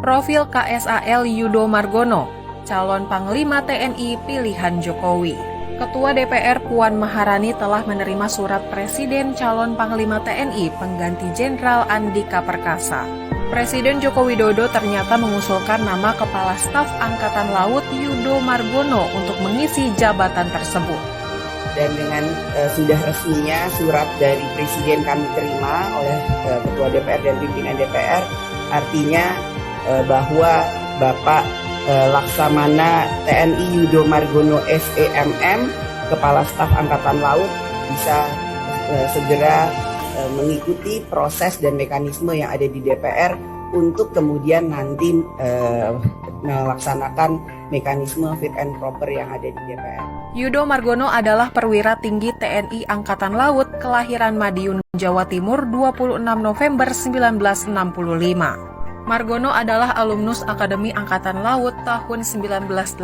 Profil KSAL Yudo Margono, calon Panglima TNI pilihan Jokowi. Ketua DPR Puan Maharani telah menerima surat Presiden calon Panglima TNI pengganti Jenderal Andika Perkasa. Presiden Joko Widodo ternyata mengusulkan nama Kepala Staf Angkatan Laut Yudo Margono untuk mengisi jabatan tersebut. Dan dengan sudah resminya surat dari Presiden kami terima oleh Ketua DPR dan pimpinan DPR, artinya bahwa Bapak Laksamana TNI Yudo Margono SEMM, Kepala Staf Angkatan Laut, bisa segera mengikuti proses dan mekanisme yang ada di DPR untuk kemudian nanti melaksanakan mekanisme fit and proper yang ada di DPR. Yudo Margono adalah perwira tinggi TNI Angkatan Laut kelahiran Madiun, Jawa Timur 26 November 1965. Margono adalah alumnus Akademi Angkatan Laut tahun 1988.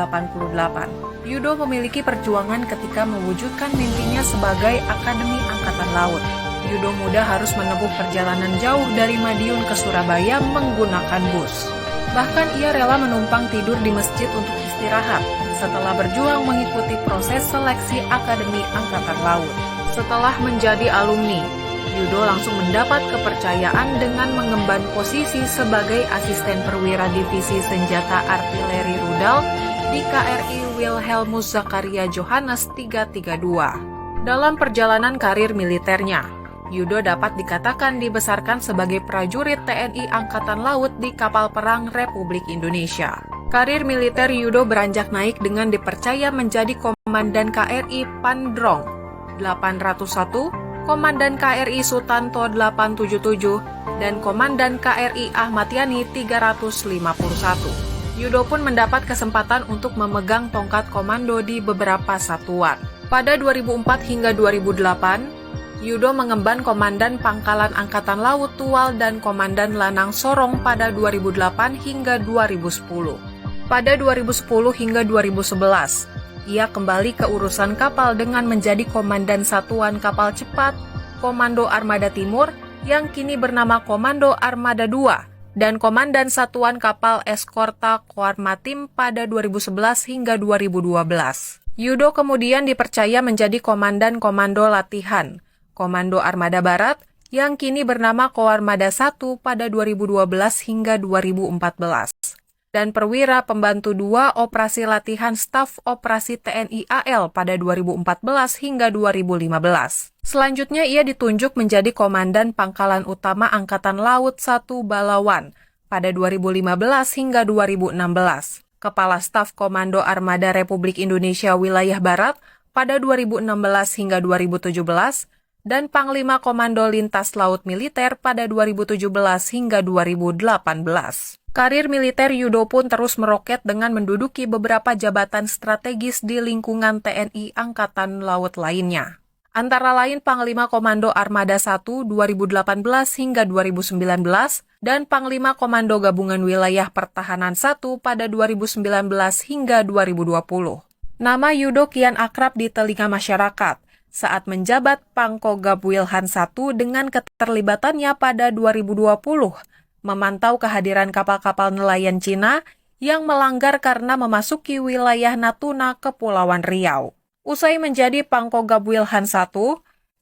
Yudo memiliki perjuangan ketika mewujudkan mimpinya sebagai Akademi Angkatan Laut. Yudo muda harus menempuh perjalanan jauh dari Madiun ke Surabaya menggunakan bus. Bahkan ia rela menumpang tidur di masjid untuk istirahat setelah berjuang mengikuti proses seleksi Akademi Angkatan Laut. Setelah menjadi alumni, Yudo langsung mendapat kepercayaan dengan mengemban posisi sebagai asisten perwira divisi senjata artileri rudal di KRI Wilhelmus Zakaria Johannes 332. Dalam perjalanan karir militernya, Yudo dapat dikatakan dibesarkan sebagai prajurit TNI Angkatan Laut di kapal perang Republik Indonesia. Karir militer Yudo beranjak naik dengan dipercaya menjadi Komandan KRI Pandrong 801, Komandan KRI Sutanto 877, dan Komandan KRI Ahmad Yani 351. Yudo pun mendapat kesempatan untuk memegang tongkat komando di beberapa satuan. Pada 2004 hingga 2008, Yudo mengemban Komandan Pangkalan Angkatan Laut Tual dan Komandan Lanang Sorong pada 2008 hingga 2010. Pada 2010 hingga 2011, ia kembali ke urusan kapal dengan menjadi Komandan Satuan Kapal Cepat Komando Armada Timur yang kini bernama Komando Armada II dan Komandan Satuan Kapal Eskorta Koarmatim pada 2011 hingga 2012. Yudo kemudian dipercaya menjadi Komandan Komando Latihan Komando Armada Barat yang kini bernama Koarmada I pada 2012 hingga 2014. Dan Perwira Pembantu II Operasi Latihan Staf Operasi TNI AL pada 2014 hingga 2015. Selanjutnya ia ditunjuk menjadi Komandan Pangkalan Utama Angkatan Laut 1 Balawan pada 2015 hingga 2016, Kepala Staf Komando Armada Republik Indonesia Wilayah Barat pada 2016 hingga 2017, dan Panglima Komando Lintas Laut Militer pada 2017 hingga 2018. Karir militer Yudo pun terus meroket dengan menduduki beberapa jabatan strategis di lingkungan TNI Angkatan Laut lainnya. Antara lain Panglima Komando Armada I 2018 hingga 2019 dan Panglima Komando Gabungan Wilayah Pertahanan I pada 2019 hingga 2020. Nama Yudo kian akrab di telinga masyarakat saat menjabat Pangkogab Wilhan I dengan keterlibatannya pada 2020 memantau kehadiran kapal-kapal nelayan Cina yang melanggar karena memasuki wilayah Natuna, Kepulauan Riau. Usai menjadi Pangkogab Wilhan I,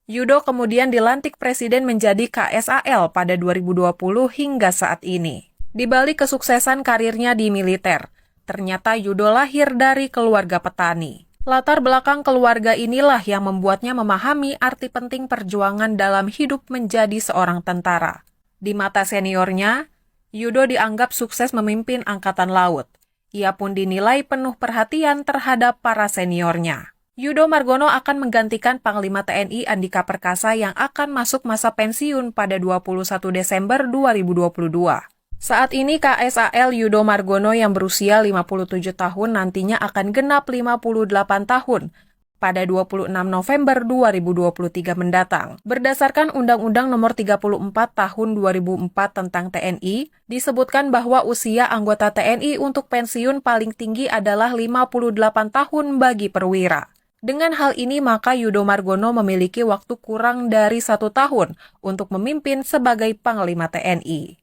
Yudo kemudian dilantik Presiden menjadi KSAL pada 2020 hingga saat ini. Di balik kesuksesan karirnya di militer, ternyata Yudo lahir dari keluarga petani. Latar belakang keluarga inilah yang membuatnya memahami arti penting perjuangan dalam hidup menjadi seorang tentara. Di mata seniornya, Yudo dianggap sukses memimpin Angkatan Laut. Ia pun dinilai penuh perhatian terhadap para seniornya. Yudo Margono akan menggantikan Panglima TNI Andika Perkasa yang akan masuk masa pensiun pada 21 Desember 2022. Saat ini KSAL Yudo Margono yang berusia 57 tahun nantinya akan genap 58 tahun pada 26 November 2023 mendatang. Berdasarkan Undang-Undang Nomor 34 Tahun 2004 tentang TNI, disebutkan bahwa usia anggota TNI untuk pensiun paling tinggi adalah 58 tahun bagi perwira. Dengan hal ini, maka Yudo Margono memiliki waktu kurang dari 1 tahun untuk memimpin sebagai Panglima TNI.